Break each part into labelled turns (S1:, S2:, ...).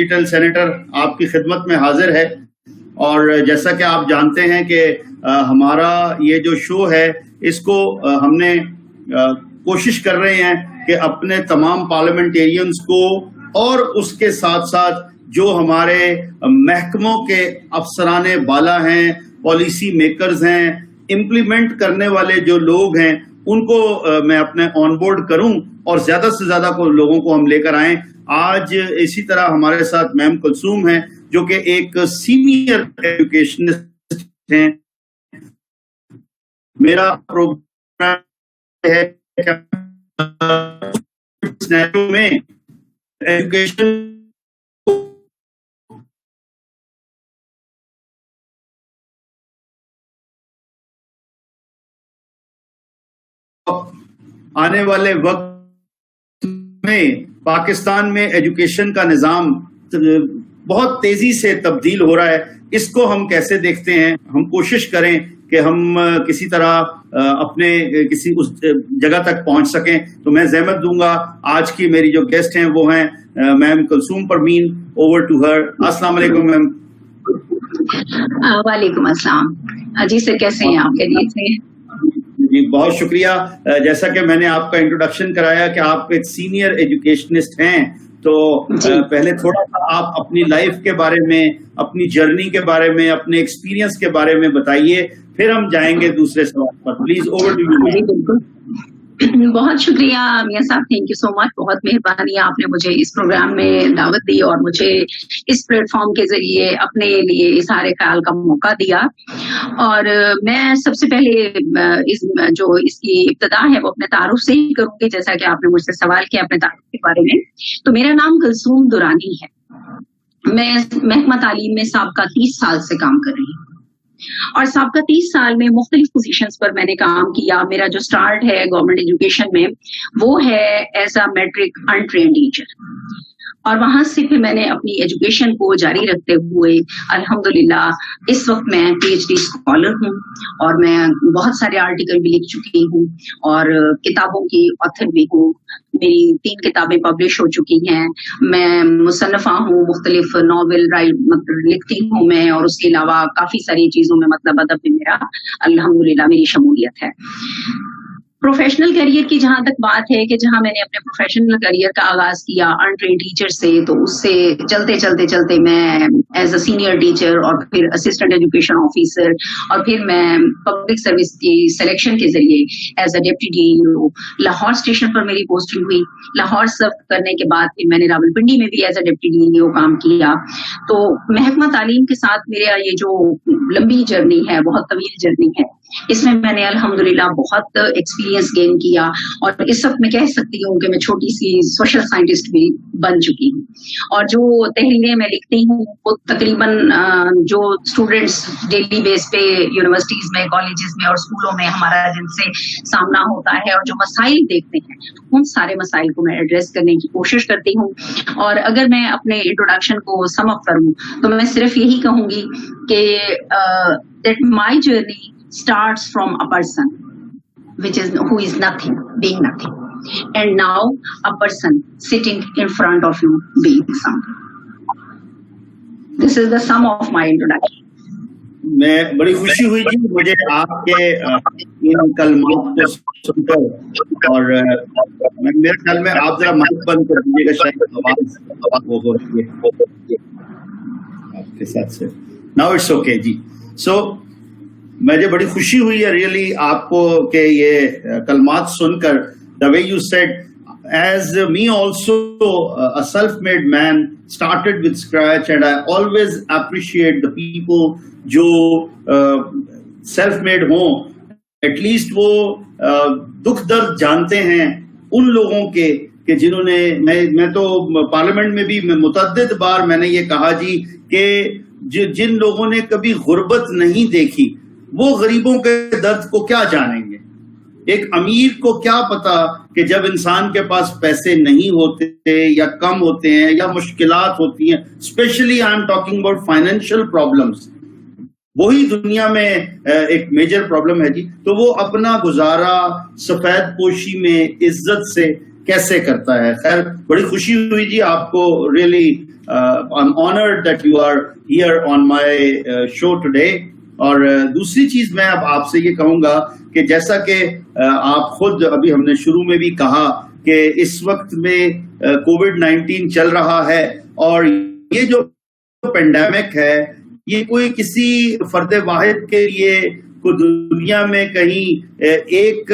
S1: Digital senator آپ کی خدمت میں حاضر ہے. اور جیسا کہ آپ جانتے ہیں کہ ہمارا یہ جو شو ہے اس کو ہم نے کوشش کر رہے ہیں کہ اپنے تمام پارلیمنٹیرینز کو اور اس کے ساتھ ساتھ جو ہمارے محکموں کے افسران بالا ہیں, پالیسی میکرز ہیں, امپلیمنٹ کرنے والے جو لوگ ہیں, ان کو میں اپنے آن بورڈ کروں اور زیادہ سے زیادہ لوگوں کو ہم لے کر آئیں. آج اسی طرح ہمارے ساتھ میم کلثوم ہیں جو کہ ایک سینئر ایجوکیشنسٹ ہیں. میرا پروگرام ہے میں ایجوکیشن آنے والے وقت میں پاکستان میں ایجوکیشن کا نظام بہت تیزی سے تبدیل ہو رہا ہے. اس کو ہم کیسے دیکھتے ہیں؟ ہم کوشش کریں کہ ہم کسی طرح اپنے کسی اس جگہ تک پہنچ سکیں. تو میں زحمت دوں گا. آج کی میری جو گیسٹ ہیں وہ ہیں ma'am Kulsoom Parveen. Over to her. السلام علیکم میم.
S2: وعلیکم السلام. جی سر, کیسے ہیں آپ؟ خیریت سے؟
S1: جی بہت شکریہ. جیسا کہ میں نے آپ کا انٹروڈکشن کرایا کہ آپ ایک سینئر ایجوکیشنسٹ ہیں, تو پہلے تھوڑا سا آپ اپنی لائف کے بارے میں, اپنی جرنی کے بارے میں, اپنے ایکسپیرینس کے بارے میں بتائیے, پھر ہم جائیں گے دوسرے سوال پر. Please over to you.
S2: جی بالکل. بہت شکریہ میاں صاحب, تھینک یو سو مچ. بہت مہربانی, آپ نے مجھے اس پروگرام میں دعوت دی اور مجھے اس پلیٹ فارم کے ذریعے اپنے لیے اظہار خیال کا موقع دیا. اور میں سب سے پہلے جو اس کی ابتدا ہے وہ اپنے تعارف سے ہی کروں گی, جیسا کہ آپ نے مجھ سے سوال کیا اپنے تعارف کے بارے میں. تو میرا نام کلثوم درانی ہے. میں محکمہ تعلیم میں سابقہ 30 سال سے کام کر رہی ہوں اور سابقہ 30 سال میں مختلف پوزیشنز پر میں نے کام کیا. میرا جو سٹارٹ ہے گورنمنٹ ایجوکیشن میں وہ ہے as a matric untrained teacher, اور وہاں سے پھر میں نے اپنی ایجوکیشن کو جاری رکھتے ہوئے الحمدللہ اس وقت میں پی ایچ ڈی اسکالر ہوں, اور میں بہت سارے آرٹیکل بھی لکھ چکی ہوں اور کتابوں کی آتھر بھی ہوں. میری 3 کتابیں پبلش ہو چکی ہیں. میں مصنفہ ہوں, مختلف ناول لکھتی ہوں میں, اور اس کے علاوہ کافی ساری چیزوں میں مطلب ادب میں میرا الحمدللہ میری شمولیت ہے. پروفیشنل کیریئر کی جہاں تک بات ہے کہ جہاں میں نے اپنے پروفیشنل کیریئر کا آغاز کیا انٹرینڈ ٹیچر سے, تو اس سے چلتے میں ایز اے سینئر ٹیچر اور پھر اسسٹنٹ ایجوکیشن آفیسر, اور پھر میں پبلک سروس کی سلیکشن کے ذریعے as a deputy D E O Lahore station پر میری پوسٹنگ ہوئی. لاہور سرو کرنے کے بعد پھر میں نے راولپنڈی میں بھی as a deputy D E O کام کیا. تو محکمہ تعلیم کے ساتھ میرا یہ جو لمبی جرنی ہے, بہت طویل جرنی ہے, اس میں میں نے الحمدللہ بہت ایکسپیرینس گین کیا, اور اس وقت میں کہہ سکتی ہوں کہ میں چھوٹی سی سوشل سائنٹسٹ بھی بن چکی ہوں. اور جو تحریریں میں لکھتی ہوں وہ تقریباً جو اسٹوڈینٹس ڈیلی بیس پہ یونیورسٹیز میں, کالجز میں اور اسکولوں میں ہمارا جن سے سامنا ہوتا ہے اور جو مسائل دیکھتے ہیں, ان سارے مسائل کو میں ایڈریس کرنے کی کوشش کرتی ہوں. اور اگر میں اپنے انٹروڈکشن کو سم اپ کروں تو میں صرف یہی کہوں گی کہ that my journey starts from a person who is nothing, being nothing, and now a person sitting in front of you being something. This is the sum of my introduction.
S1: میں بڑی خوشی ہوئی جی مجھے آپ کے ان کلمات کو سن کر, اور میرے خیال میں آپ ذرا مائک بند کر دیجیے گا, شاید آواز وہ ہو رہی ہے آپ کے ساتھ سے. ناؤ اٹس اوکے جی. سو مجھے بڑی خوشی ہوئی ہے ریئلی آپ کو کہ یہ کلمات سن کر, the way you said, as me also a self-made man started with scratch, and I always appreciate the people جو self-made ہوں, at least وہ دکھ درد جانتے ہیں ان لوگوں کے کہ جنہوں نے, میں تو پارلیمنٹ میں بھی متعدد بار میں نے یہ کہا جی کہ جن لوگوں نے کبھی غربت نہیں دیکھی وہ غریبوں کے درد کو کیا جانیں گے. ایک امیر کو کیا پتا کہ جب انسان کے پاس پیسے نہیں ہوتے یا کم ہوتے ہیں یا مشکلات ہوتی ہیں, especially I am talking about financial problems, وہی دنیا میں ایک میجر پرابلم ہے جی. تو وہ اپنا گزارا سفید پوشی میں عزت سے کیسے کرتا ہے. خیر بڑی خوشی ہوئی جی آپ کو, really I am honoured that you are here on my show today. اور دوسری چیز میں اب آپ سے یہ کہوں گا کہ جیسا کہ آپ خود ابھی ہم نے شروع میں بھی کہا کہ اس وقت میں کووڈ-19 چل رہا ہے, اور یہ جو پینڈیمک ہے یہ کوئی کسی فرد واحد کے لیے کوئی دنیا میں کہیں ایک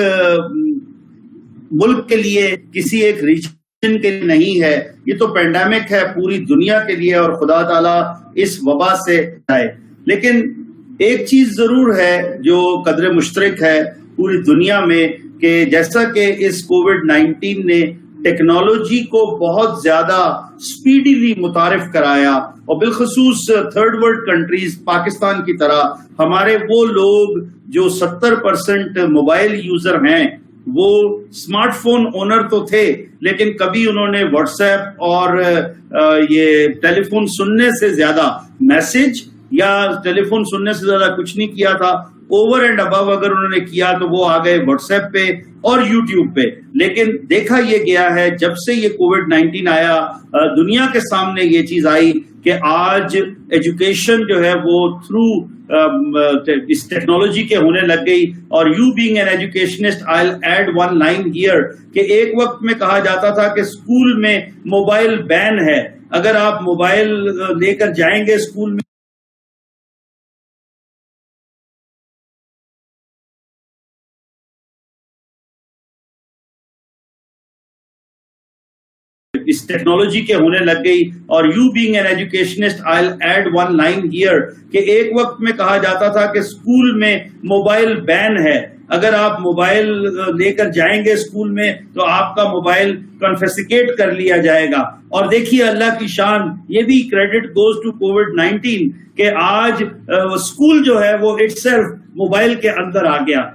S1: ملک کے لیے, کسی ایک ریجن کے لیے نہیں ہے. یہ تو پینڈیمک ہے پوری دنیا کے لیے, اور خدا تعالیٰ اس وبا سے بچائے. لیکن ایک چیز ضرور ہے جو قدر مشترک ہے پوری دنیا میں, کہ جیسا کہ اس کووڈ-19 نے ٹیکنالوجی کو بہت زیادہ سپیڈیلی متعارف کرایا, اور بالخصوص تھرڈ ورلڈ کنٹریز پاکستان کی طرح ہمارے وہ لوگ جو 70% موبائل یوزر ہیں, وہ اسمارٹ فون اونر تو تھے لیکن کبھی انہوں نے واٹس ایپ اور یہ ٹیلی فون سننے سے زیادہ, میسج یا ٹیلی فون سننے سے زیادہ کچھ نہیں کیا تھا. اوور اینڈ ابو اگر انہوں نے کیا تو وہ آ گئے واٹس ایپ پہ اور یوٹیوب پہ. لیکن دیکھا یہ گیا ہے جب سے یہ کووڈ-19 آیا, دنیا کے سامنے یہ چیز آئی کہ آج ایجوکیشن جو ہے وہ تھرو اس ٹیکنالوجی کے ہونے لگ گئی. اور you being an educationist I will add one line here کہ ایک وقت میں کہا جاتا تھا کہ اسکول میں موبائل بین ہے, اگر آپ موبائل لے کر جائیں گے اسکول میں اس ٹیکنالوجی کے ہونے لگ گئی. اور you being an educationist I will add one line here کہ ایک وقت میں کہا جاتا تھا کہ اسکول میں موبائل بین ہے, اگر آپ موبائل لے کر جائیں گے اسکول میں تو آپ کا موبائل کنفیسکیٹ کر لیا جائے گا. اور دیکھیے اللہ کی شان, یہ بھی کریڈٹ گوز ٹو کووڈ-19 کہ آج اسکول جو ہے وہ اٹ سیلف موبائل کے اندر آ گیا.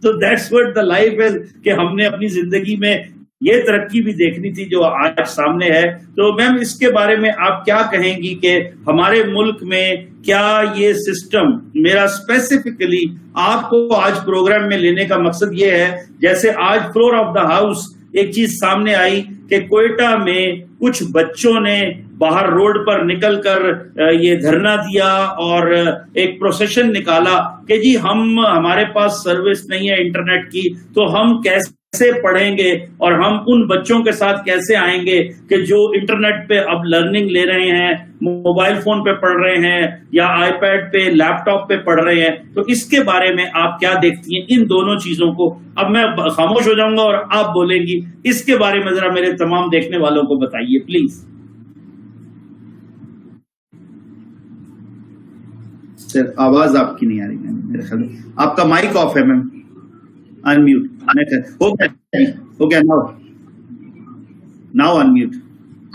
S1: تو that's what the life is, کہ ہم نے اپنی زندگی میں یہ ترقی بھی دیکھنی تھی جو آج سامنے ہے. تو میم اس کے بارے میں آپ کیا کہیں گی کہ ہمارے ملک میں کیا یہ سسٹم, میرا اسپیسیفکلی آپ کو آج پروگرام میں لینے کا مقصد یہ ہے, جیسے آج فلور آف دا ہاؤس ایک چیز سامنے آئی کہ کوئٹہ میں کچھ بچوں نے باہر روڈ پر نکل کر یہ دھرنا دیا اور ایک پروسیشن نکالا کہ جی ہمارے پاس سروس نہیں ہے انٹرنیٹ کی, تو ہم کیسے پڑھیں گے اور ہم ان بچوں کے ساتھ کیسے آئیں گے کہ جو انٹرنیٹ پہ اب لرننگ لے رہے ہیں, موبائل فون پہ پڑھ رہے ہیں یا آئی پیڈ پہ, لیپ ٹاپ پہ پڑھ رہے ہیں. تو اس کے بارے میں آپ کیا دیکھتی ہیں ان دونوں چیزوں کو؟ اب میں خاموش ہو جاؤں گا اور آپ بولیں گی, اس کے بارے میں ذرا میرے تمام دیکھنے والوں کو بتائیے پلیز. سر آواز آپ کی نہیں آ رہی ہے, میرے خیال آپ کا مائک آف ہے میم, انمیوٹ. ہو گیا ناؤ انمیوٹ.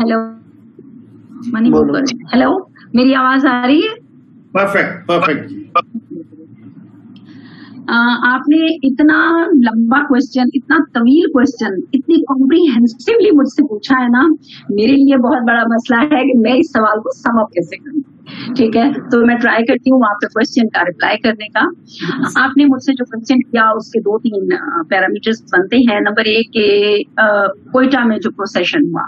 S2: ہیلو ہیلو, میری آواز آ رہی ہے؟
S1: پرفیکٹ.
S2: آپ نے اتنا لمبا کوشچن, اتنا طویل کوشچن, اتنی کمپریہنسولی مجھ سے پوچھا ہے نا, میرے لیے بہت بڑا مسئلہ ہے کہ میں اس سوال کو سم اپ کیسے کروں. ٹھیک ہے, تو میں ٹرائی کرتی ہوں آپ کے کوشچن کا ریپلائی کرنے کا. آپ نے مجھ سے جو کوشچن کیا اس کے 2-3 پیرامیٹرز بنتے ہیں. نمبر 1 کہ کوئٹہ میں جو پروسیشن ہوا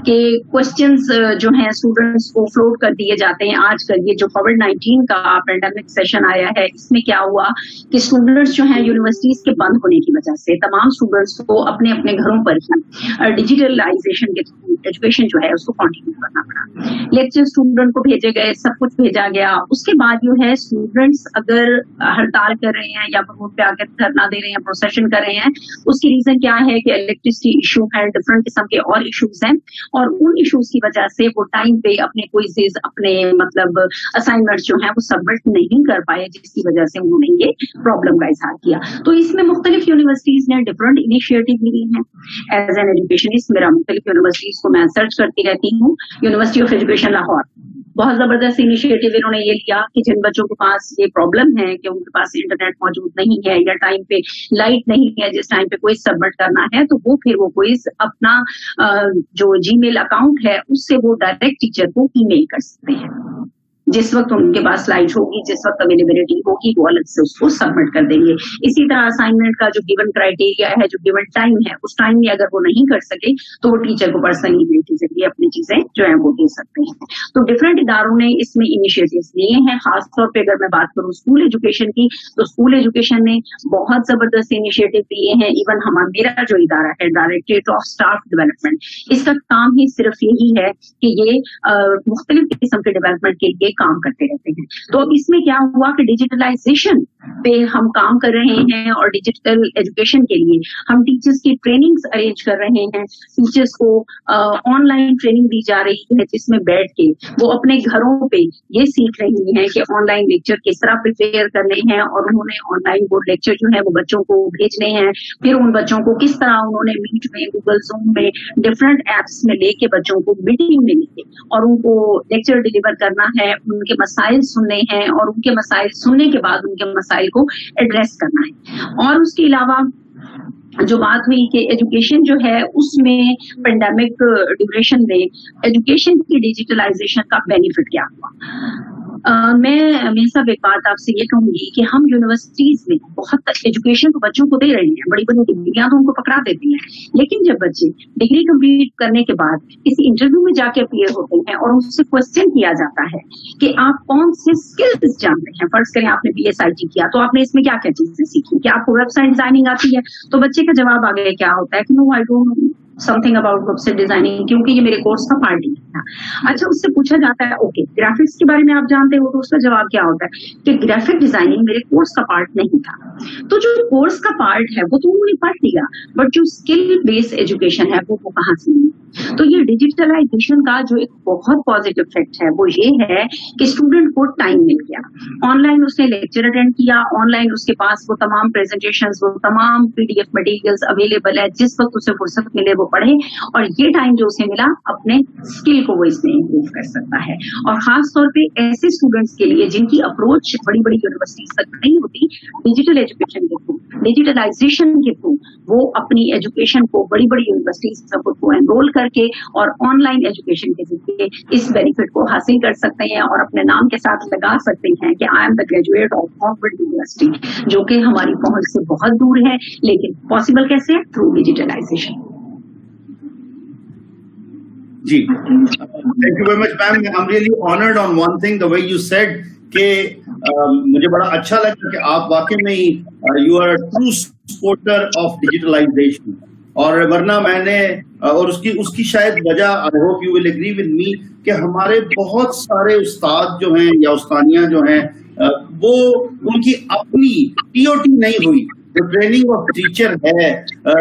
S2: کہ کوشچنز جو ہیں اسٹوڈنٹس کو فلوٹ کر دیے جاتے ہیں. آج کل یہ جو کووڈ-19 کا پینڈیمک سیشن آیا ہے, اس میں کیا ہوا کہ اسٹوڈنٹس جو ہیں یونیورسٹیز کے بند ہونے کی وجہ سے تمام اسٹوڈنٹس کو اپنے اپنے گھروں پر ہی ڈیجیٹلائزیشن کے ایجوکیشن جو ہے اس کو کنٹینیو کرنا پڑا. لیکچر اسٹوڈنٹ کو بھیجے گئے, سب کچھ بھیجا گیا. اس کے بعد جو ہے اسٹوڈنٹس اگر ہڑتال کر رہے ہیں یا روڈ پہ آ کر دھرنا دے رہے ہیں, پروسیشن کر رہے ہیں, اس کی ریزن کیا ہے کہ الیکٹریسٹی ایشو ہے, ڈفرنٹ قسم کے اور ایشوز ہیں, اور ان ایشوز کی وجہ سے وہ ٹائم پہ اپنے کوئزز, اپنے مطلب اسائنمنٹس جو ہیں وہ سبمٹ نہیں کر پائے, جس کی وجہ سے انہوں نے یہ پرابلم کا اظہار کیا. تو اس میں مختلف یونیورسٹیز نے ڈفرنٹ انیشیٹو لی ہیں. ایز این ایجوکیشنسٹ میرا مختلف یونیورسٹیز کو میں سرچ کرتی رہتی ہوں. یونیورسٹی آف ایجوکیشن لاہور بہت زبردست انیشیٹو انہوں نے یہ لیا کہ جن بچوں کے پاس یہ پرابلم ہے کہ ان کے پاس انٹرنیٹ موجود نہیں ہے یا ٹائم پہ لائٹ نہیں ہے, جس ٹائم پہ کوئز سبمٹ کرنا ہے, تو وہ پھر وہ کوئز اپنا جو جی میل اکاؤنٹ ہے اس سے وہ ڈائریکٹ ٹیچر کو ای میل کر سکتے ہیں. जिस वक्त उनके पास स्लाइड होगी, जिस वक्त अवेलेबिलिटी होगी, वो अलग से उसको सबमिट कर देंगे। इसी तरह असाइनमेंट का जो गिवन क्राइटेरिया है, जो गिवन टाइम है, उस टाइम में अगर वो नहीं कर सके तो वो टीचर को पर्सनली ईमेल के जरिए अपनी चीजें जो है वो दे सकते हैं। तो डिफरेंट इदारों ने इसमें इनिशिएटिव्स लिए हैं। खासतौर पर अगर मैं बात करूँ स्कूल एजुकेशन की, तो स्कूल एजुकेशन ने बहुत जबरदस्त इनिशिएटिव लिए हैं। इवन मेरा जो इदारा है, डायरेक्टरेट ऑफ स्टाफ डेवलपमेंट, इसका काम ही सिर्फ यही है कि ये मुख्तलिफ किस्म के डेवलपमेंट के लिए काम करते रहते हैं। तो अब इसमें क्या हुआ कि डिजिटलाइजेशन पे हम काम कर रहे हैं और डिजिटल एजुकेशन के लिए हम टीचर्स की ट्रेनिंग्स अरेंज कर रहे हैं। टीचर्स को ऑनलाइन ट्रेनिंग दी जा रही है, जिसमें बैठ के वो अपने घरों पे ये सीख रही हैं कि ऑनलाइन लेक्चर किस तरह प्रिपेयर करने हैं, और उन्होंने ऑनलाइन वो लेक्चर जो है वो बच्चों को भेजने हैं। फिर उन बच्चों को किस तरह उन्होंने मीट में, गूगल जूम में, डिफरेंट एप्स में लेके बच्चों को मीटिंग में लेके और उनको लेक्चर डिलीवर करना है, उनके मसाइल सुनने हैं और उनके मसाइल सुनने के बाद उनके मसाइल को एड्रेस करना है। और उसके अलावा जो बात हुई कि एजुकेशन जो है उसमें पेंडेमिक ड्यूरेशन में एजुकेशन की डिजिटलाइजेशन का बेनिफिट क्या हुआ। मैं सब एक बात आपसे ये कहूंगी कि हम यूनिवर्सिटीज में बहुत एजुकेशन तो बच्चों को दे रहे हैं, बड़ी बड़ी डिग्रियां तो उनको पकड़ा देती हैं, लेकिन जब बच्चे डिग्री कंप्लीट करने के बाद किसी इंटरव्यू में जाके अपीयर होते हैं और उनसे क्वेश्चन किया जाता है कि आप कौन से स्किल्स जानते हैं, फर्ज करें आपने BSIT किया तो आपने इसमें क्या क्या चीजें सीखी, क्या आपको वेबसाइट डिजाइनिंग आती है, तो बच्चे का जवाब आगे क्या होता है कि no I don't know something about website designing, क्योंकि ये मेरे कोर्स का पार्ट नहीं था। अच्छा, उससे पूछा जाता है ओके ग्राफिक्स के बारे में आप जानते हो, तो उसका जवाब क्या होता है कि ग्राफिक डिजाइनिंग मेरे कोर्स का पार्ट नहीं था। तो जो कोर्स का पार्ट है वो तो उन्होंने पढ़ लिया, बट जो स्किल बेस्ड एजुकेशन है वो कहाँ से मिली। तो ये डिजिटलाइजेशन का जो एक बहुत पॉजिटिव इफेक्ट है वो ये है कि स्टूडेंट को टाइम मिल गया, ऑनलाइन उसने लेक्चर अटेंड किया, ऑनलाइन उसके पास वो तमाम प्रेजेंटेशंस, वो तमाम PDF मटेरियल्स अवेलेबल है, जिस वक्त उसे फुर्सत मिले वो पढ़े, और ये टाइम जो उसे मिला अपने स्किल को वो इसमें इम्प्रूव कर सकता है। और खास तौर पे ऐसे स्टूडेंट्स के लिए जिनकी अप्रोच बड़ी बड़ी यूनिवर्सिटीज तक नहीं होती, डिजिटल एजुकेशन के थ्रू, डिजिटलाइजेशन के थ्रू वो अपनी एजुकेशन को बड़ी बड़ी यूनिवर्सिटीज को एनरोल करके और ऑनलाइन एजुकेशन के जरिए इस बेनिफिट को हासिल कर सकते हैं और अपने नाम के साथ लगा सकते हैं कि I am the graduate of Oxford university, जो कि हमारी पहुंच से बहुत दूर है, लेकिन पॉसिबल कैसे है, थ्रू डिजिटलाइजेशन।
S1: जी, thank you very much ma'am. I am really honoured on one thing, the way you said कि मुझे बड़ा अच्छा लगा कि आप वाकई में ही you are a true supporter of digitalization, और वरना मैंने और उसकी शायद वजह, I hope you will agree with me, कि हमारे बहुत सारे उस्ताद जो हैं या उस्तानियां जो हैं वो उनकी अपनी TOT नहीं हुई, जो ट्रेनिंग ऑफ टीचर है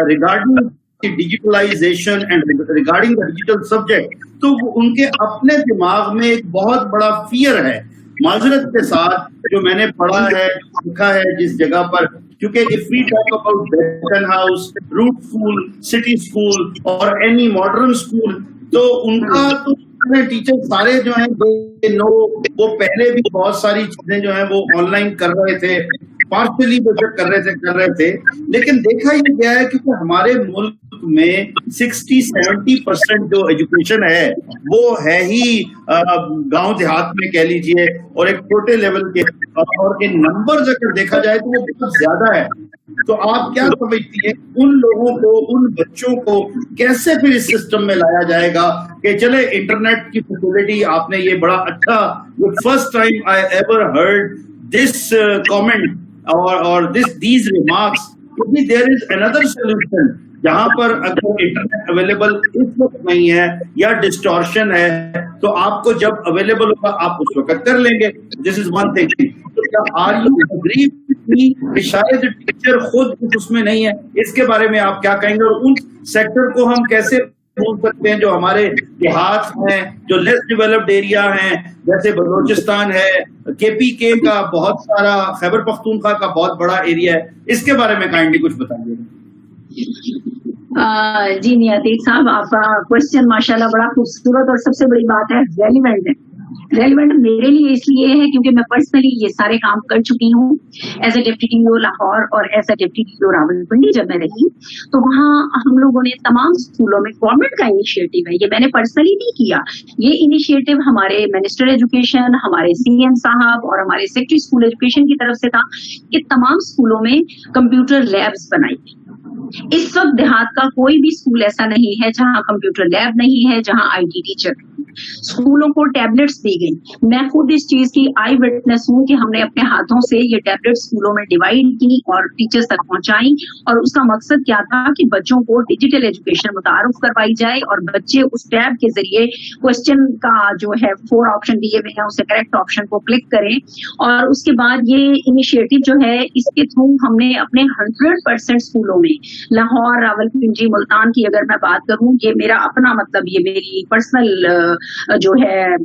S1: regarding digitalisation and regarding the digital subject, तो उनके अपने दिमाग में एक बहुत बड़ा फियर है, माजरत के साथ, जो मैंने पढ़ा है, लिखा है जिस जगह पर, क्योंकि if we talk about baton house, root school, city school और एनी मॉडर्न स्कूल, तो उनका तो टीचर सारे जो हैं वो पहले भी बहुत सारी चीजें जो हैं वो ऑनलाइन कर रहे थे, पार्शली बेशक कर रहे थे, लेकिन देखा ये गया है कि हमारे मुल्क में 60-70% जो एजुकेशन है वो है ही गांव देहात में कह लीजिए, और एक छोटे लेवल के, और इन नंबर्स अगर देखा जाए तो वो बहुत ज्यादा है। तो आप क्या समझती हैं उन लोगों को, उन बच्चों को कैसे फिर इस सिस्टम में लाया जाएगा कि चले इंटरनेट की फैसिलिटी, आपने ये बड़ा अच्छा, first time I ever heard this comment और these remarks, क्योंकि there is another solution, जहां पर अगर इंटरनेट अवेलेबल इस वक्त नहीं है या डिस्टॉर्शन है, तो आपको जब अवेलेबल होगा आप उस वक्त कर लेंगे। This is one thing. Are you agree कि शायद टीचर खुद उसमें नहीं है, इसके बारे में आप क्या कहेंगे, और उन सेक्टर को हम कैसे बोल सकते हैं जो हमारे देहात हैं, जो लेस डेवलप्ड एरिया हैं, जैसे बलोचिस्तान है, KPK का बहुत सारा, खैबर पख्तूनख्वा का बहुत बड़ा एरिया है, इसके बारे में काइंडली कुछ बताइए।
S2: जी नहीं, अतीक साहब, आपका क्वेश्चन माशाल्लाह बड़ा खूबसूरत और सबसे बड़ी बात है रेलिवेंट है। रेलिवेंट मेरे लिए इसलिए है क्योंकि मैं पर्सनली ये सारे काम कर चुकी हूँ as a deputy DO Lahore और as a deputy DO Rawalpindi जब मैं रही, तो वहाँ हम लोगों ने तमाम स्कूलों में गवर्नमेंट का इनिशिएटिव है, ये मैंने पर्सनली नहीं किया, ये इनिशिएटिव हमारे मिनिस्टर एजुकेशन, हमारे सीएम साहब और हमारे सेक्रेटरी स्कूल एजुकेशन की तरफ से था कि तमाम स्कूलों में कंप्यूटर लैब्स बनाई। इस वक्त देहात का कोई भी स्कूल ऐसा नहीं है जहां कंप्यूटर लैब नहीं है, जहां आईटी टीचर। स्कूलों को टैबलेट्स दी गई। मैं खुद इस चीज की आई विटनेस हूं कि हमने अपने हाथों से ये टैबलेट स्कूलों में डिवाइड की और टीचर्स तक पहुंचाई, और उसका मकसद क्या था कि बच्चों को डिजिटल एजुकेशन मुतारुफ करवाई जाए और बच्चे उस टैब के जरिए क्वेश्चन का जो है 4 ऑप्शन दिए हुए हैं, उसे करेक्ट ऑप्शन को क्लिक करें। और उसके बाद ये इनिशिएटिव जो है, इसके थ्रू हमने अपने 100% स्कूलों में, लाहौर, रावलपिंडी, मुल्तान की अगर मैं बात करूं, ये मेरा अपना मतलब, ये मेरी पर्सनल जो है,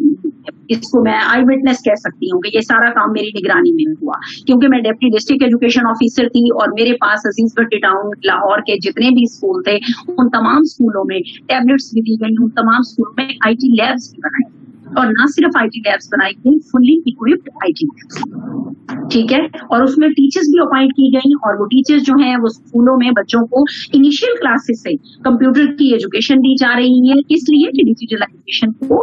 S2: इसको मैं आई विटनेस कह सकती हूँ कि ये सारा काम मेरी निगरानी में हुआ, क्योंकि मैं डिप्टी डिस्ट्रिक्ट एजुकेशन ऑफिसर थी और मेरे पास अजीज भट्टी टाउन, लाहौर के जितने भी स्कूल थे उन तमाम स्कूलों में टैबलेट्स भी दी गई, उन तमाम स्कूलों में आईटी लैब्स भी बनाई, और ना सिर्फ आईटी लैब्स बनाई गई, फुल्ली इक्विप्ड आईटी लैब्स, ठीक है। और उसमें टीचर्स भी अपॉइंट की गई, और वो टीचर्स जो हैं वो स्कूलों में बच्चों को इनिशियल क्लासेस से कंप्यूटर की एजुकेशन दी जा रही है, इसलिए कि डिजिटलाइजेशन को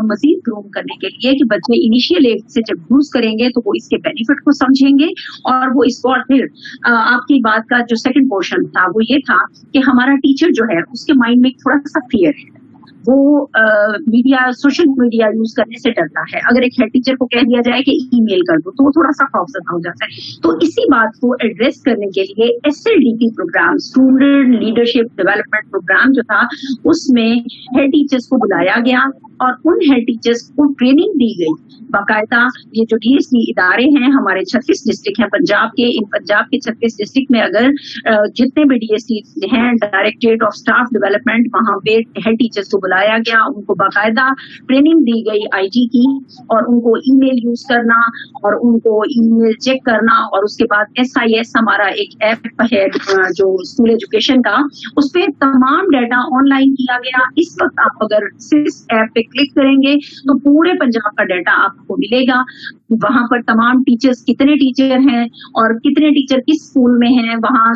S2: मजीद ग्रूम करने के लिए, कि बच्चे इनिशियल एज से जब यूज करेंगे तो वो इसके बेनिफिट को समझेंगे और वो इसको। और फिर आपकी बात का जो सेकंड पोर्शन था वो ये था कि हमारा टीचर जो है उसके माइंड में थोड़ा सा फियर है, वो मीडिया, सोशल मीडिया यूज करने से डरता है। अगर एक हेड टीचर को कह दिया जाए कि ईमेल कर दो तो वो थोड़ा सा खौफजदा हो जाता है। तो इसी बात को एड्रेस करने के लिए SLDP programme, student leadership development programme जो था, उसमें हेड टीचर्स को बुलाया गया और उन हेड टीचर्स को ट्रेनिंग दी गई बाकायदा। ये जो DSD इदारे हैं, हमारे 36 डिस्ट्रिक्ट हैं पंजाब के, इन पंजाब के 36 डिस्ट्रिक्ट में अगर जितने भी DSD हैं, डायरेक्टरेट ऑफ स्टाफ डेवलपमेंट, वहां पे हेड टीचर्स को बुलाया गया, उनको बाकायदा ट्रेनिंग दी गई IT की, और उनको ईमेल यूज करना और उनको ईमेल चेक करना, और उसके बाद SIS हमारा एक ऐप है जो स्कूल एजुकेशन का, उस पर तमाम डाटा ऑनलाइन किया गया। इस वक्त आप अगर SIS ऐप पे क्लिक करेंगे तो पूरे पंजाब का डाटा आपको मिलेगा। वहां पर तमाम टीचर्स, कितने टीचर हैं और कितने टीचर किस स्कूल में हैं, वहाँ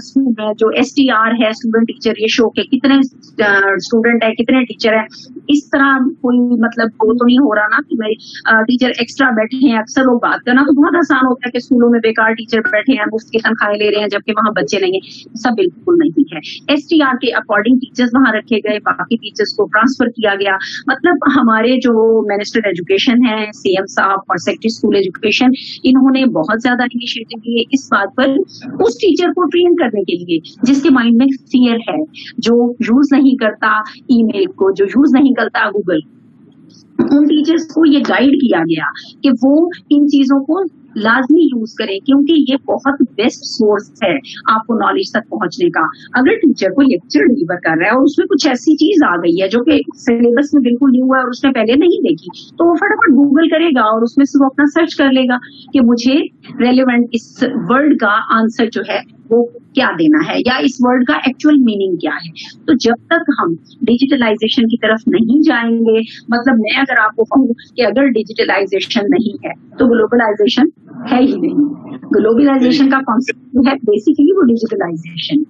S2: जो STR है, स्टूडेंट टीचर रेशो के, कितने स्टूडेंट है, कितने टीचर है। इस तरह कोई मतलब वो तो नहीं हो रहा ना कि भाई टीचर एक्स्ट्रा बैठे हैं। अक्सर लोग बात करना तो बहुत आसान होता है कि स्कूलों में बेकार टीचर बैठे हैं, मुफ्त की तनख्वाहें ले रहे हैं, जबकि वहाँ बच्चे नहीं है। सब बिल्कुल नहीं है। STR के अकॉर्डिंग टीचर्स वहां रखे गए, बाकी टीचर्स को ट्रांसफर किया गया। मतलब हमारे जो मिनिस्टर एजुकेशन है, CM साहब और सेक्रेटरी स्कूल एजुकेशन, इन्होंने बहुत ज्यादा इनिशिएटिव लिए इस बात पर, उस टीचर को ट्रेन करने के लिए जिसके माइंड में फियर है, जो यूज नहीं करता ईमेल को, जो यूज नहीं करता गूगल, उन टीचर्स को ये गाइड किया गया कि वो इन चीजों को लाजमी यूज करें, क्योंकि ये बहुत बेस्ट सोर्स है आपको नॉलेज तक पहुंचने का। अगर टीचर को लेक्चर डिलीवर कर रहा है और उसमें कुछ ऐसी चीज आ गई है जो कि सिलेबस में बिल्कुल न्यू है और उसने पहले नहीं देखी, तो वो फटाफट गूगल करेगा और उसमें से वो अपना सर्च कर लेगा कि मुझे रेलेवेंट इस वर्ड का आंसर जो है वो क्या देना है, या इस वर्ड का एक्चुअल मीनिंग क्या है। तो जब तक हम डिजिटलाइजेशन की तरफ नहीं जाएंगे, मतलब मैं अगर आपको कहूँ कि अगर डिजिटलाइजेशन नहीं है तो ग्लोबलाइजेशन है ही नहीं। ग्लोबलाइजेशन का कॉन्सेप्ट जो है बेसिकली वो डिजिटलाइजेशन,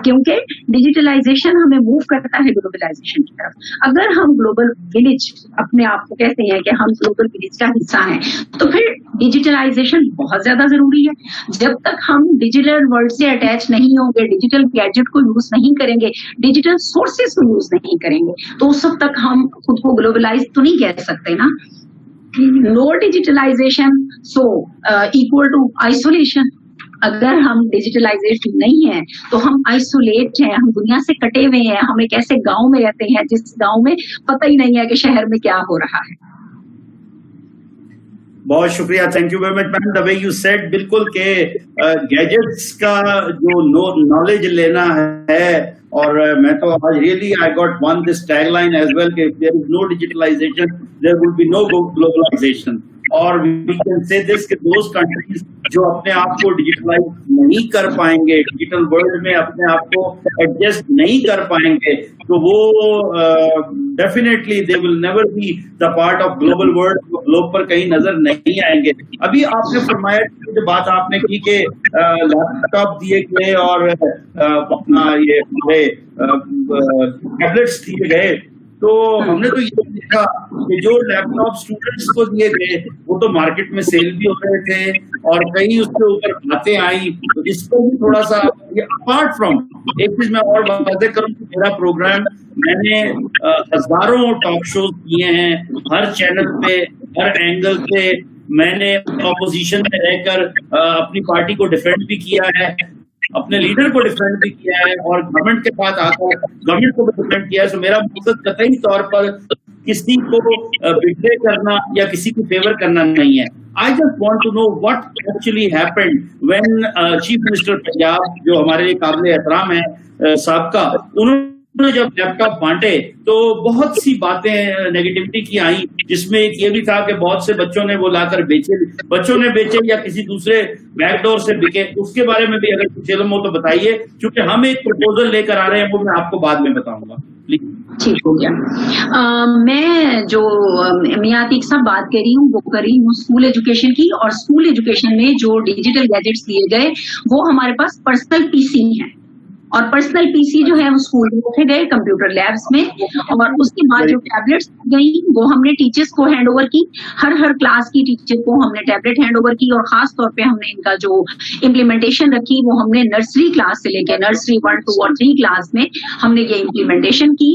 S2: क्योंकि डिजिटलाइजेशन हमें मूव करता है ग्लोबलाइजेशन की तरफ। अगर हम ग्लोबल विलेज अपने आप को कहते हैं कि हम ग्लोबल विलेज का हिस्सा हैं, तो फिर डिजिटलाइजेशन बहुत ज्यादा जरूरी है। जब तक हम डिजिटल वर्ल्ड से अटैच नहीं होंगे, डिजिटल गैजेट को यूज नहीं करेंगे, डिजिटल सोर्सेस को यूज नहीं करेंगे, तो उस वक्त तक हम खुद को ग्लोबलाइज तो नहीं कह सकते ना। No digitalisation so equal to isolation. अगर हम डिजिटलाइजेशन नहीं है तो हम आइसोलेट हैं, हम दुनिया से कटे हुए हैं। हम एक ऐसे गांव में रहते हैं जिस गांव में पता ही नहीं है कि शहर में क्या हो रहा है।
S1: बहुत शुक्रिया, thank you very much ma'am. The way you said, बिल्कुल के गैजेट्स का जो नॉलेज लेना है, और मैं तो आज really I got one this tagline as well कि there is no digitalization there will be no globalization. और वी कैन से दिस कि दोस कंट्रीज جو اپنے آپ کو ڈیجیٹلائز نہیں کر پائیں گے, ڈیجیٹل ورلڈ میں اپنے آپ کو ایڈجسٹ نہیں کر پائیں گے, تو وہ definitely they will never be the part of global world, globe پر کہیں نظر نہیں آئیں گے. ابھی آپ نے فرمایا جو بات آپ نے کی کہ لیپ ٹاپ دیے گئے اور اپنا یہ ٹیبلٹس دیے گئے, تو ہم نے تو یہ دیکھا کہ جو لیپ ٹاپ اسٹوڈینٹس کو دیے گئے وہ تو مارکیٹ میں سیل بھی ہو رہے تھے اور کئی اس کے اوپر باتیں آئیں. تو اس کو بھی تھوڑا سا اپارٹ فرام ایک چیز میں اور واضح کروں کہ میرا پروگرام میں نے ہزاروں ٹاک شوز کیے ہیں, ہر چینل پہ ہر اینگل سے میں نے اپوزیشن میں رہ کر اپنی پارٹی کو ڈیفینڈ بھی کیا ہے, اپنے لیڈر کو ڈیفینڈ بھی کیا ہے, اور گورنمنٹ کے پاس آ کر گورنمنٹ کو بھی ڈیفینڈ کیا ہے. سو میرا مقصد قطعی طور پر کسی کو بٹرے کرنا یا کسی کو فیور کرنا نہیں ہے. I just want to know what actually happened when chief minister Punjab جو ہمارے لیے قابل احترام ہے سابقہ, انہوں نے جب لیپ ٹاپ بانٹے تو بہت سی باتیں نیگیٹیوٹی کی آئیں, جس میں ایک یہ بھی تھا کہ بہت سے بچوں نے وہ لا کر بچوں نے بیچے یا کسی دوسرے بیک ڈور سے بکے. اس کے بارے میں بھی اگر کچھ علم ہو تو بتائیے, کیونکہ ہم ایک پروپوزل لے کر آ رہے ہیں, وہ میں آپ کو بعد میں بتاؤں گا.
S2: ٹھیک ہو گیا. میں جو میاں عتیق صاحب بات کر رہی ہوں وہ کر رہی ہوں اسکول ایجوکیشن کی, اور اسکول ایجوکیشن میں جو ڈیجیٹل گیجٹس دیے گئے وہ ہمارے پاس پرسنل پی سی ہیں, اور پرسنل پی سی جو ہے وہ اسکول میں رکھے گئے کمپیوٹر لیبس میں, اور اس کے بعد جو ٹیبلٹس گئی وہ ہم نے ٹیچرس کو ہینڈ اوور کی. ہر کلاس کی ٹیچر کو ہم نے ٹیبلٹ ہینڈ اوور کی, اور خاص طور پہ ہم نے ان کا جو امپلیمنٹیشن رکھی وہ ہم نے نرسری کلاس سے لے کے نرسری 1, 2 اور 3 کلاس میں ہم نے یہ امپلیمنٹیشن کی.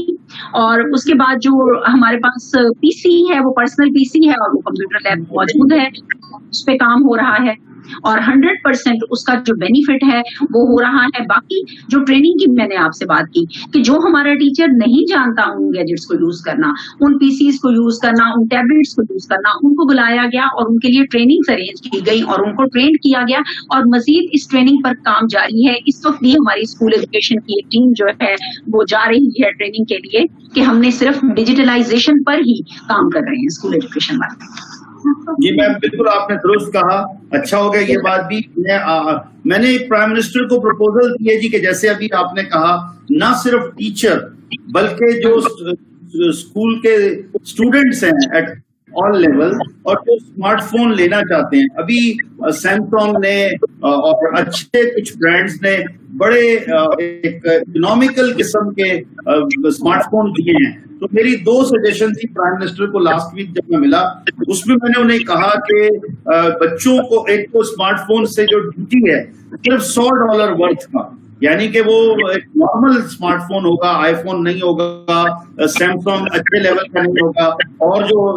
S2: اور اس کے بعد جو ہمارے پاس پی سی ہے وہ پرسنل پی سی ہے, اور وہ کمپیوٹر لیب موجود ہے, اس پہ کام ہو رہا ہے, اور 100% اس کا جو بینیفٹ ہے وہ ہو رہا ہے. باقی جو ٹریننگ کی میں نے آپ سے بات کی کہ جو ہمارا ٹیچر نہیں جانتا ان گیجٹس کو یوز کرنا, ان پی سیز کو یوز کرنا, ان ٹیبلٹس کو یوز کرنا, ان کو بلایا گیا اور ان کے لیے ٹریننگ ارینج کی گئی اور ان کو ٹرین کیا گیا, اور مزید اس ٹریننگ پر کام جاری ہے. اس وقت بھی ہماری اسکول ایجوکیشن کی ایک ٹیم جو ہے وہ جا رہی ہے ٹریننگ کے لیے کہ ہم نے صرف ڈیجیٹلائزیشن پر ہی کام کر رہے ہیں اسکول ایجوکیشن والے.
S1: جی میم, بالکل آپ نے درست کہا. اچھا ہو گیا یہ بات بھی. میں نے پرائم منسٹر کو پروپوزل دی ہے جی کہ جیسے ابھی آپ نے کہا نہ صرف ٹیچر بلکہ جو اسکول کے اسٹوڈینٹس ہیں ایٹ آل لیول اور جو اسمارٹ فون لینا چاہتے ہیں, ابھی سیمسنگ نے اور اچھے کچھ برانڈز نے بڑے ایک اکنامیکل قسم کے اسمارٹ فون دیے ہیں. تو میری 2 سجیشن تھی پرائم منسٹر کو لاسٹ ویک جب میں ملا, اس میں نے انہیں کہا کہ بچوں کو ایک تو اسمارٹ فون سے جو ڈیوٹی ہے صرف $100 ورتھ کا, یعنی کہ وہ ایک نارمل اسمارٹ فون ہوگا, آئی فون نہیں ہوگا, سیمسنگ اچھے لیول کا نہیں ہوگا, اور جو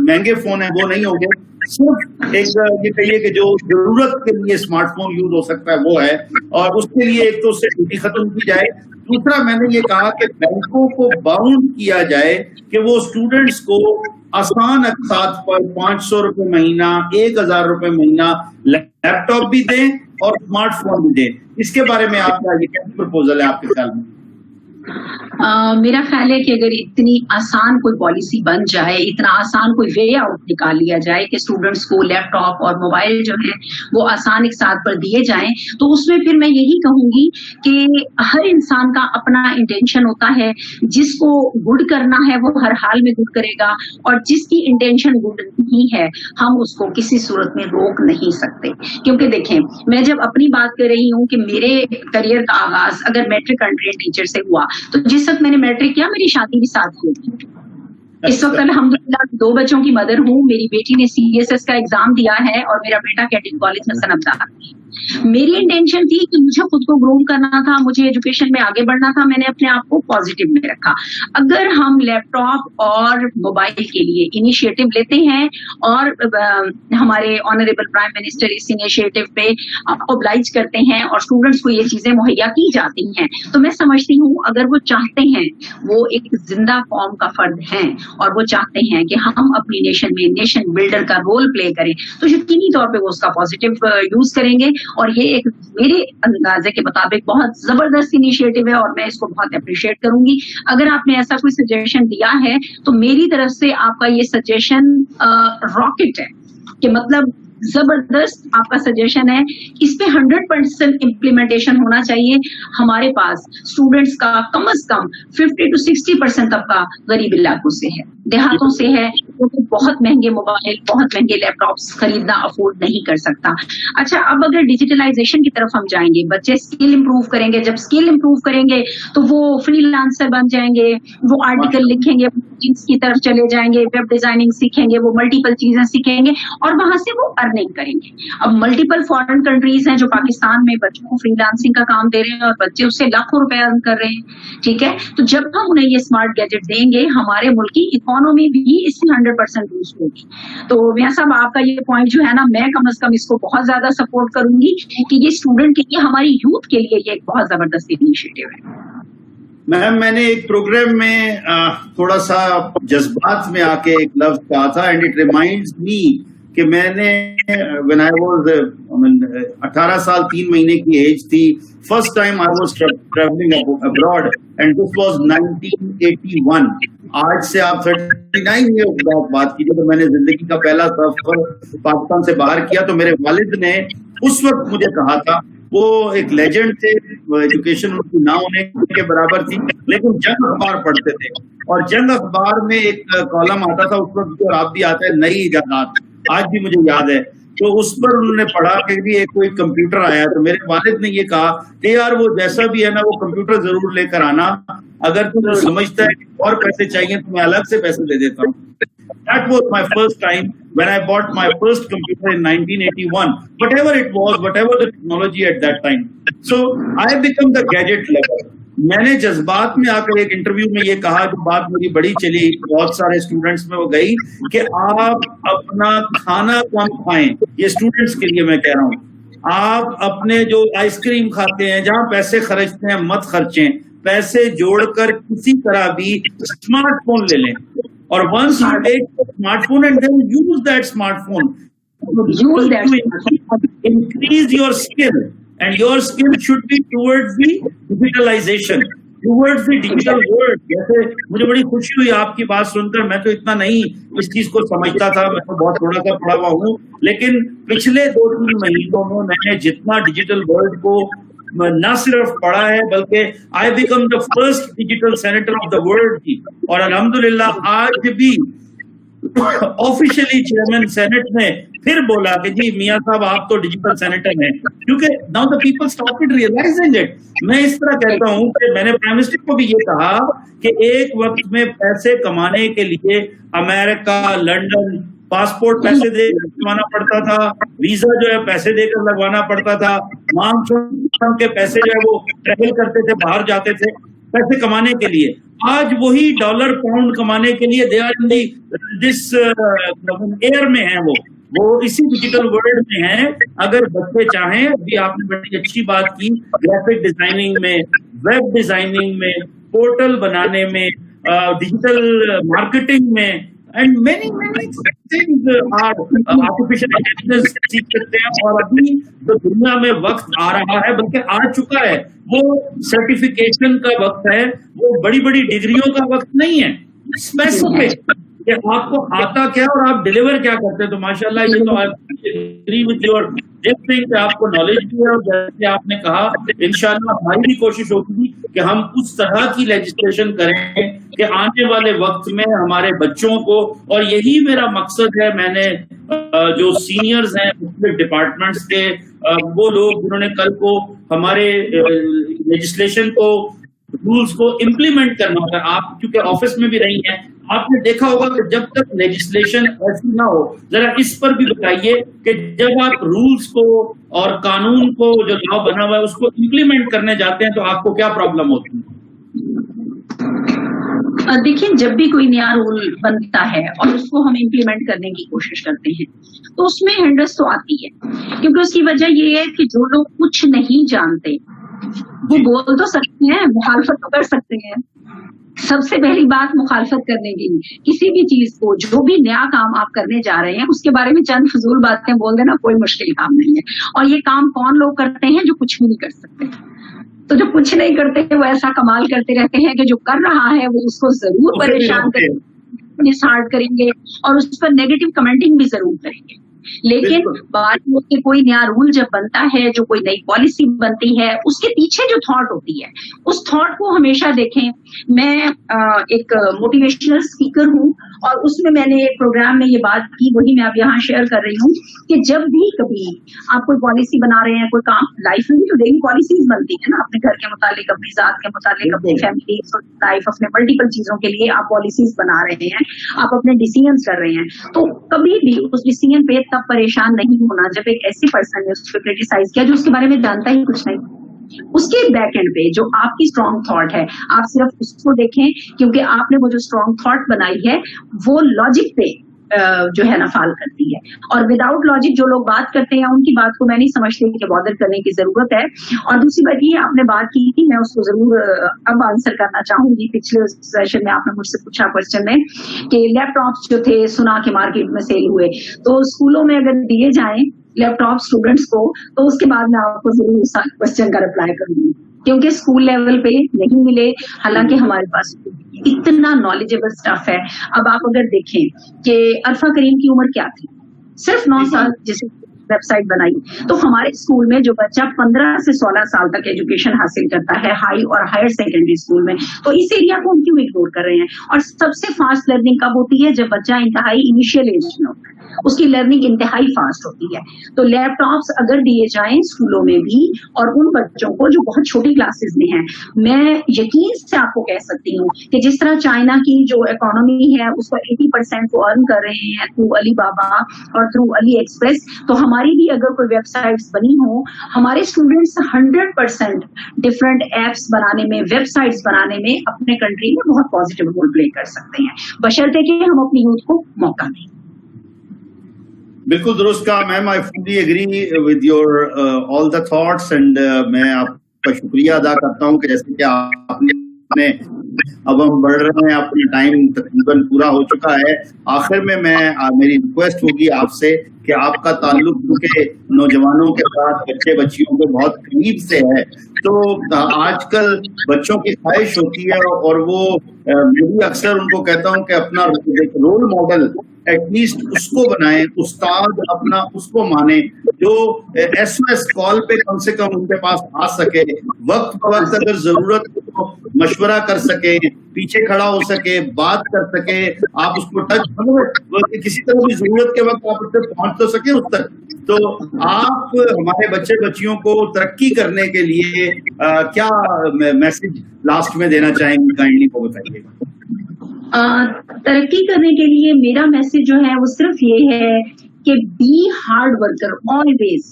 S1: مہنگے فون ہیں وہ نہیں ہوں گے. صرف ایک یہ کہیے کہ جو ضرورت کے لیے اسمارٹ فون یوز ہو سکتا ہے وہ ہے, اور اس کے لیے ایک تو اس سے ڈیوٹی ختم کی جائے. دوسرا میں نے یہ کہا کہ بینکوں کو باؤنڈ کیا جائے کہ وہ اسٹوڈینٹس کو آسان اقساط پر $500 مہینہ, $1000 مہینہ لیپ ٹاپ بھی دیں اور اسمارٹ فون بھی دیں. اس کے بارے میں آپ کا یہ کیسی پرپوزل ہے آپ کے خیال میں؟
S2: میرا خیال ہے کہ اگر اتنی آسان کوئی پالیسی بن جائے, اتنا آسان کوئی وے آؤٹ نکال لیا جائے کہ اسٹوڈینٹس کو لیپ ٹاپ اور موبائل جو ہے وہ آسان ایک ساتھ پر دیے جائیں, تو اس میں پھر میں یہی کہوں گی کہ ہر انسان کا اپنا انٹینشن ہوتا ہے. جس کو گڈ کرنا ہے وہ ہر حال میں گڈ کرے گا, اور جس کی انٹینشن گڈ نہیں ہے ہم اس کو کسی صورت میں روک نہیں سکتے. کیونکہ دیکھیں, میں جب اپنی بات کر رہی ہوں کہ میرے کریئر کا آغاز اگر میٹرک انٹرینڈ ٹیچر سے ہوا, تو جس وقت میں نے میٹرک کیا میری شادی بھی ساتھ ہوئی تھی. اس وقت الحمدللہ 2 بچوں کی مدر ہوں. میری بیٹی نے CSS کا ایگزام دیا ہے اور میرا بیٹا کیٹنگ کالج میں صنعت. میری انٹینشن تھی کہ مجھے خود کو گروم کرنا تھا, مجھے ایجوکیشن میں آگے بڑھنا تھا. میں نے اپنے آپ کو پازیٹیو میں رکھا. اگر ہم لیپ ٹاپ اور موبائل کے لیے انیشیٹو لیتے ہیں اور ہمارے آنریبل پرائم منسٹر اس انیشیٹو پہ اوبلائج کرتے ہیں اور اسٹوڈنٹس کو یہ چیزیں مہیا کی جاتی ہیں, تو میں سمجھتی ہوں اگر وہ چاہتے ہیں, وہ ایک زندہ قوم کا فرد ہیں اور وہ چاہتے ہیں کہ ہم اپنی نیشن میں نیشن بلڈر کا رول پلے کریں, تو یقینی طور پہ وہ اس کا پازیٹیو یوز کریں گے. اور یہ ایک میرے اندازے کے مطابق بہت زبردست انیشیٹو ہے اور میں اس کو بہت اپریشیٹ کروں گی. اگر آپ نے ایسا کوئی سجیشن دیا ہے تو میری طرف سے آپ کا یہ سجیشن راکٹ ہے, کہ مطلب जबरदस्त आपका सजेशन है, इस पे 100% इम्प्लीमेंटेशन होना चाहिए। हमारे पास स्टूडेंट्स का कम से कम 50 to 60% तबका गरीब इलाकों से है, देहातों से है, क्योंकि बहुत महंगे मोबाइल, बहुत महंगे लैपटॉप्स खरीदना अफोर्ड नहीं कर सकता। अच्छा, अब अगर डिजिटलाइजेशन की तरफ हम जाएंगे, बच्चे स्किल इंप्रूव करेंगे, जब स्किल इंप्रूव करेंगे तो वो फ्रीलांसर बन जाएंगे, वो आर्टिकल लिखेंगे, की तरफ चले जाएंगे, वेब डिजाइनिंग सीखेंगे, वो मल्टीपल चीजें सीखेंगे और वहां से वो अर्निंग करेंगे। अब मल्टीपल फॉरेन कंट्रीज हैं जो पाकिस्तान में बच्चों को फ्रीलांसिंग का काम दे रहे हैं और बच्चे उससे लाखों रुपए अर्न कर रहे हैं, ठीक है। तो जब हम उन्हें ये स्मार्ट गैजेट देंगे, हमारे मुल्क की इकोनॉमी भी इससे 100% बूस्ट होगी। तो मियां साहब, आपका ये पॉइंट जो है ना, मैं कम से कम इसको बहुत ज्यादा सपोर्ट करूंगी कि ये स्टूडेंट के लिए, हमारी यूथ के लिए ये एक बहुत जबरदस्त इनिशिएटिव है।
S1: मैम, मैंने एक प्रोग्राम में थोड़ा सा जज्बात में आके एक लफ्ज कहा था, एंड इट रिमाइंड्स मी कि मैंने व्हेन आई वाज 18 साल 3 महीने की एज थी, first time I was travelling abroad and this was 1981। आज से आप 39 ईयर्स बाद बात कीजिए, तो मैंने जिंदगी का पहला सफर पाकिस्तान से बाहर किया। तो मेरे वालिद ने उस वक्त मुझे कहा था, वो एक लेजेंड थे, एजुकेशन उनकी ना होने के बराबर थी, लेकिन जंग अखबार पढ़ते थे और जंग अखबार में एक कॉलम आता था उस वक्त, और आप भी आता है, नई इजादात, आज भी मुझे याद है। तो उस पर उन्होंने पढ़ा कि भी एक कोई कंप्यूटर आया, तो मेरे वालिद ने ये कहा कि यार वो जैसा भी है ना, वो कंप्यूटर जरूर लेकर आना, अगर तू समझता है कि और पैसे चाहिए तो मैं अलग से पैसे दे देता हूँ। That was my first time when I bought my first computer in 1981, whatever it was, whatever the technology at that time. So I become the gadget lover. मैंने जज्बात में आकर एक इंटरव्यू में ये कहा, जो बात मेरी बड़ी चली बहुत सारे स्टूडेंट्स में वो गई, कि आप अपना खाना कम खाएं। ये स्टूडेंट्स के लिए मैं कह रहा हूँ, आप अपने जो आइसक्रीम खाते हैं, जहाँ पैसे खर्चते हैं, मत खर्चें, पैसे जोड़कर किसी तरह भी स्मार्टफोन ले लें। Or once you take the smartphone and then use that smartphone, increase your skill, and your skill should be towards the digitalization, towards the digital world. जैसे मुझे बड़ी खुशी हुई आपकी बात सुनकर, मैं तो इतना नहीं इस चीज को समझता था, मैं तो बहुत थोड़ा सा पढ़ा हुआ हूँ, लेकिन पिछले 2-3 महीनों में मैंने जितना डिजिटल वर्ल्ड को न सिर्फ पढ़ा है, बल्कि I become the first digital senator of the world की, और अल्हम्दुलिल्लाह आज भी ऑफिशियली चेयरमैन सेनेट ने फिर बोला कि जी मियां साहब आप तो डिजिटल सेनेटर हैं, क्योंकि now the people started realising it. मैं इस तरह कहता हूं कि मैंने प्राइम मिनिस्टर को भी ये कहा कि एक वक्त में पैसे कमाने के लिए अमेरिका, लंदन, पासपोर्ट पैसे दे लगवाना पड़ता था, वीजा जो है पैसे देकर लगवाना पड़ता था, मांग के पैसे जो है वो ट्रैवल करते थे, बाहर जाते थे पैसे कमाने के लिए। आज वही डॉलर पाउंड कमाने के लिए they are in this air में है, वो इसी डिजिटल वर्ल्ड में है। अगर बच्चे चाहें, अभी आपने बड़ी अच्छी बात की, ग्राफिक डिजाइनिंग में, वेब डिजाइनिंग में, पोर्टल बनाने में, डिजिटल मार्केटिंग में, and many things are artificial intelligence सीख सकते हैं। और अभी जो दुनिया में वक्त आ रहा है, बल्कि आ चुका है, वो सर्टिफिकेशन का वक्त है, वो बड़ी बड़ी डिग्रियों का वक्त नहीं है, स्पेसिफिक कि आपको आता क्या और आप डिलीवर क्या करते हैं। तो माशाल्लाह ये तो एग्री विद योर थिंग, आपको नॉलेज भी है, और जैसे आपने कहा इंशाल्लाह हमारी भी कोशिश होगी कि हम उस तरह की लेजिस्लेशन करें कि आने वाले वक्त में हमारे बच्चों को, और यही मेरा मकसद है, मैंने जो सीनियर्स हैं मुख्तलिफ डिपार्टमेंट्स के, वो लोग जिन्होंने कल को हमारे लेजिस्लेशन को, रूल्स को इम्प्लीमेंट करना होगा, आप क्योंकि ऑफिस में भी रही हैं, आपने देखा होगा कि जब तक लेजिस्लेशन ऐसी ना हो, जरा इस पर भी बताइए कि जब आप रूल्स को और कानून को, जो लॉ बना हुआ है, उसको इम्प्लीमेंट करने जाते हैं तो आपको क्या प्रॉब्लम होती है?
S2: देखिए, जब भी कोई नया रूल बनता है और उसको हम इम्प्लीमेंट करने की कोशिश करते हैं तो उसमें हिंड्रेंस तो आती है, क्योंकि उसकी वजह ये है कि जो लोग कुछ नहीं जानते वो बोल तो सकते हैं, मुखालफत तो कर सकते हैं। सबसे पहली बात मुखालफत करने की, किसी भी चीज को, जो भी नया काम आप करने जा रहे हैं उसके बारे में चंद फजूल बातें बोल देना कोई मुश्किल काम नहीं है। और ये काम कौन लोग करते हैं? जो कुछ भी नहीं कर सकते। तो जो कुछ नहीं करते वो ऐसा कमाल करते रहते हैं कि जो कर रहा है वो उसको जरूर परेशान करेंगे, हार्ड करेंगे और उस पर नेगेटिव कमेंटिंग भी जरूर करेंगे। लेकिन बात ये कोई नया रूल जब बनता है, जो कोई नई पॉलिसी बनती है, उसके पीछे जो थॉट होती है, उस थॉट को हमेशा देखें। मैं एक मोटिवेशनल स्पीकर हूँ और उसमें मैंने एक प्रोग्राम में ये बात की, वही मैं अब यहाँ शेयर कर रही हूँ कि जब भी कभी आप कोई पॉलिसी बना रहे हैं, कोई काम, लाइफ में भी तो डेली पॉलिसीज बनती है ना, अपने घर के मुतालिक, अपनी जात के मुतालिक, अपनी फैमिली लाइफ, अपने मल्टीपल चीजों के लिए आप पॉलिसीज बना रहे हैं, आप अपने डिसीजंस कर रहे हैं। तो कभी भी उस डिसीजन पे तब परेशान नहीं होना जब एक ऐसी पर्सन ने उस पर क्रिटिसाइज किया जो उसके बारे में जानता ही कुछ नहीं। उसके बैक एंड पे जो आपकी स्ट्रॉन्ग थॉट है, आप सिर्फ उसको देखें, क्योंकि आपने वो जो स्ट्रॉन्ग थॉट बनाई है वो लॉजिक पे जो है ना फॉल करती है। और विदाउट लॉजिक जो लोग बात करते हैं, उनकी बात को मैं नहीं समझती कि बॉदर करने की जरूरत है। और दूसरी बात ये, आपने बात की थी, मैं उसको जरूर अब आंसर करना चाहूंगी। पिछले सेशन में आपने मुझसे पूछा क्वेश्चन में कि लैपटॉप्स जो थे सुना के मार्केट में सेल हुए, तो स्कूलों में अगर दिए जाएं लैपटॉप स्टूडेंट्स को, तो उसके बाद मैं आपको जरूर उस क्वेश्चन का रिप्लाई करूंगी, क्योंकि स्कूल लेवल पे नहीं मिले, हालांकि हमारे पास इतना नॉलेजेबल स्टफ है। अब आप अगर देखें कि अरफा करीम की उम्र क्या थी, सिर्फ 9 साल, जिसे वेबसाइट बनाई, तो हमारे स्कूल में जो बच्चा 15 से 16 साल तक एजुकेशन हासिल करता है हाई और हायर सेकेंडरी स्कूल में, तो इस एरिया को हम क्यों इग्नोर कर रहे हैं? और सबसे फास्ट लर्निंग कब होती है? जब बच्चा इंतहाई इनिशियल एज में होता है, उसकी लर्निंग इंतहाई फास्ट होती है। तो लैपटॉप्स अगर दिए जाएं स्कूलों में भी, और उन बच्चों को जो बहुत छोटी क्लासेस में हैं, मैं यकीन से आपको कह सकती हूँ कि जिस तरह चाइना की जो इकोनॉमी है उसको 80% को अर्न कर रहे हैं थ्रू अली बाबा और थ्रू अली एक्सप्रेस, तो हमारी भी अगर कोई वेबसाइट्स बनी हो, हमारे स्टूडेंट्स 100% डिफरेंट एप्स बनाने में, वेबसाइट्स बनाने में अपने कंट्री में बहुत पॉजिटिव रोल प्ले कर सकते हैं, बशर्ते कि हम अपनी यूथ को मौका दें।
S1: बिल्कुल दुरुस्त कहा ma'am, I fully agree with your all the thoughts and मैं आपका शुक्रिया अदा करता हूं कि जैसे कि आपने, अब हम बढ़ रहे हैं, अपना टाइम तकरीबन पूरा हो चुका है। आखिर में मेरी रिक्वेस्ट होगी आपसे कि आपका ताल्लुक के नौजवानों के साथ, बच्चे बच्चियों के बहुत करीब से है, तो आजकल बच्चों की ख्वाहिश होती है और वो मैं भी अक्सर उनको कहता हूं कि अपना रोल मॉडल एटलीस्ट उसको बनाएं, उस्ताद अपना उसको माने जो एसएमएस कॉल पे कम से कम उनके पास आ सके, वक्त ब वक्त अगर जरूरत हो मशवरा कर सके, पीछे खड़ा हो सके, बात कर सके, आप उसको टच, किसी तरह की जरूरत के वक्त आप उससे पहुंच तो सके उस तक। तो आप हमारे बच्चे बच्चियों को तरक्की करने के लिए क्या मैसेज लास्ट में देना चाहेंगे, काइंडली को बताइएगा।
S2: तरक्की करने के लिए मेरा मैसेज जो है वो सिर्फ ये है कि be hard worker always,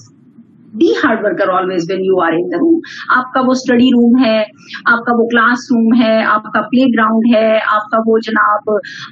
S2: be hard worker always when you are in the room. आपका वो स्टडी रूम है, आपका वो क्लास रूम है, आपका प्ले ग्राउंड है, आपका वो जनाब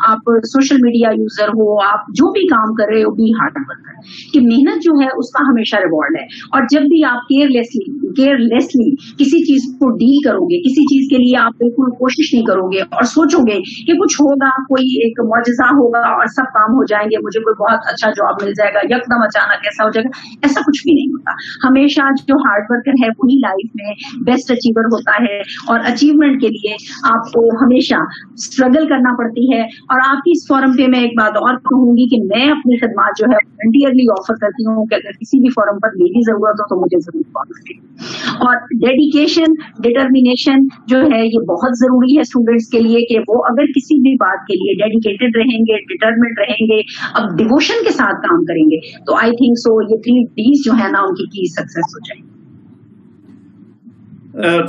S2: आप सोशल मीडिया यूजर हो, आप जो भी काम कर रहे हो, बी हार्ड वर्कर, कि मेहनत जो है उसका हमेशा रिवॉर्ड है। और जब भी आप केयरलेसली किसी चीज को डील करोगे, किसी चीज के लिए आप बिल्कुल कोशिश नहीं करोगे और सोचोगे कि कुछ होगा, कोई एक मौजज़ा होगा और सब काम हो जाएंगे, मुझे कोई बहुत अच्छा जॉब मिल जाएगा, यकदम अचानक ऐसा हो जाएगा, ऐसा कुछ भी नहीं होता। हमेशा जो हार्ड वर्कर है वही लाइफ में बेस्ट अचीवर होता है, और अचीवमेंट के लिए आपको हमेशा स्ट्रगल करना पड़ती है। और आपकी इस फोरम पे मैं एक बात और कहूंगी कि मैं अपनी खिदमत जो है वॉलंटियरली ऑफर करती हूँ कि अगर किसी भी फोरम पर मेरी जरूरत हो तो मुझे जरूर कॉल करें। और डेडिकेशन, डिटर्मिनेशन जो है ये बहुत जरूरी है स्टूडेंट्स के लिए, कि वो अगर किसी भी बात के लिए डेडिकेटेड रहेंगे, डिटर्मिनेड रहेंगे, अब डिवोशन के साथ काम करेंगे, तो आई थिंक सो ये 3 Ds जो है ना उनकी सक्सेस हो जाएगी।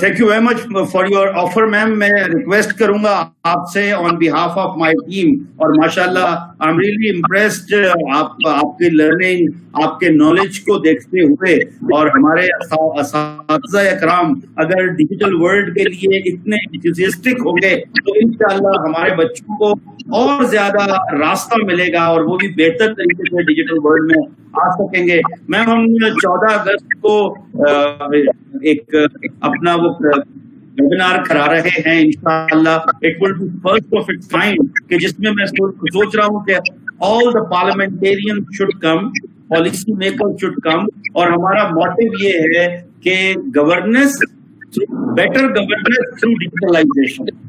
S1: Thank you very much for your offer ma'am. मैं रिक्वेस्ट करूंगा आपसे on behalf of my team, और माशाल्लाह आई एम रियली इम्प्रेस्ड आपकी लर्निंग, आपके नॉलेज को देखते हुए, और हमारे असातिज़ा इकराम अगर डिजिटल वर्ल्ड के लिए इतने एंथुसियास्टिक होंगे तो इंशाल्लाह हमारे बच्चों को और ज्यादा रास्ता मिलेगा और वो भी बेहतर तरीके से डिजिटल वर्ल्ड में आ सकेंगे। मैम हम 14 अगस्त को एक अपना वो वेबिनार करा रहे हैं, इंशाअल्लाह it will be first of its kind, कि जिसमें मैं सोच रहा हूँ कि all the parliamentarian should come, policy maker should come, और हमारा मोटिव ये है कि governance, better governance through digitalisation.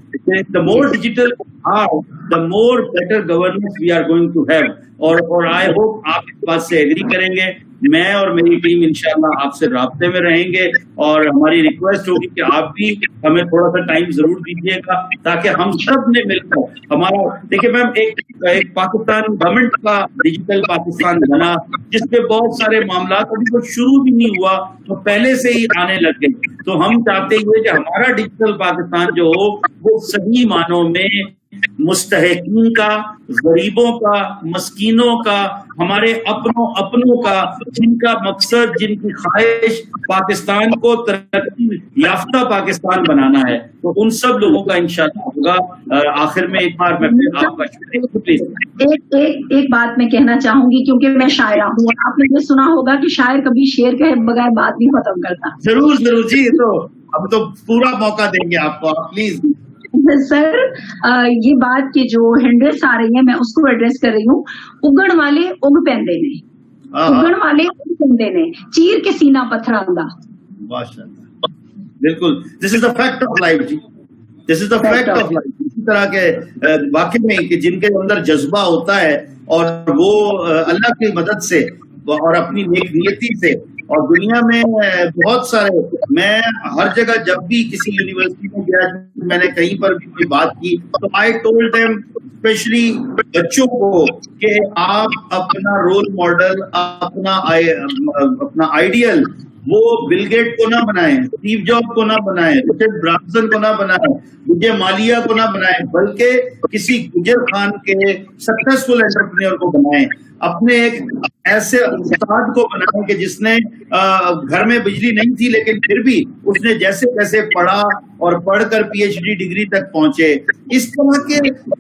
S1: The more digital we are, the more better governance we are going to have. और I hope आप بات سے agri کریں گے. میں اور میری ٹیم انشاءاللہ آپ سے رابطے میں رہیں گے, اور ہماری ریکویسٹ ہوگی کہ آپ بھی ہمیں تھوڑا سا ٹائم ضرور دیجیے گا تاکہ ہم سب نے مل کر ہمارا, دیکھیں میم, ایک پاکستان گورنمنٹ کا ڈیجیٹل پاکستان بنا جس پہ بہت سارے معاملات ابھی تو شروع بھی نہیں ہوا تو پہلے سے ہی آنے لگ گئے. تو ہم چاہتے ہیں کہ ہمارا ڈیجیٹل پاکستان جو ہو وہ صحیح معنوں میں مستحقین کا, غریبوں کا, مسکینوں کا, ہمارے اپنوں کا, جن کا مقصد, جن کی خواہش پاکستان کو ترقی یافتہ پاکستان بنانا ہے, تو ان سب لوگوں کا انشاءاللہ ہوگا. آخر میں ایک بار میں آپ کا شکریہ.
S2: ایک بات میں کہنا چاہوں گی, کیونکہ میں شاعرہ ہوں, آپ نے یہ سنا ہوگا کہ شاعر کبھی شعر کے بغیر بات نہیں ختم کرتا.
S1: ضرور جی, تو اب تو پورا موقع دیں گے آپ کو, آپ پلیز.
S2: سر, یہ بات کہ جو ہینڈلس آ رہی ہیں میں اس کو ایڈریس کر رہی ہوں. اگن والے اگ پیندے نے, اگن والے اگ پیندے نے, چیر کے سینہ پتھر آندا.
S1: ماشاءاللہ, بالکل, this is the fact of life جی, this is the fact of life. اسی طرح کے واقع میں کہ جن کے اندر جذبہ ہوتا ہے اور وہ اللہ کی مدد سے اور اپنی نیک نیتی سے, اور دنیا میں بہت سارے, میں ہر جگہ جب بھی کسی یونیورسٹی میں گیا, میں نے کہیں پر بھی کوئی بات کی تو آئی ٹولڈ دیم, اسپیشلی بچوں کو, کہ آپ اپنا رول ماڈل, اپنا آئیڈیل وہ بل گیٹ کو نہ بنائیں, اسٹیو جاب کو نہ بنائیں, رچرڈ برانسن کو نہ بنائیں, وجے مالیہ کو نہ بنائیں, بلکہ کسی گجر خان کے سکسیسفل انٹرپرینور کو بنائیں. اپنے ایک ایسے استاد کو بنائیں کہ جس نے گھر میں بجلی نہیں تھی لیکن پھر بھی اس نے جیسے جیسے پڑھا اور پڑھ کر پی ایچ ڈی ڈگری تک پہنچے. اس طرح کے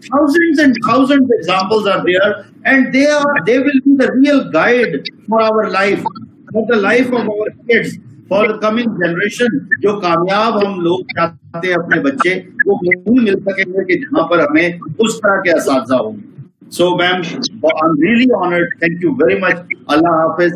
S1: thousands and thousands examples are there, and they will be the real guide for our life, for the life of our kids, for the coming generation. جو کامیاب ہم لوگ چاہتے ہیں اپنے بچے, وہ نہیں مل سکیں گے کہ جہاں پر ہمیں اس طرح کے اساتذہ ہوں گے. So ma'am, I'm really honored. Thank you very much. Allah Hafiz.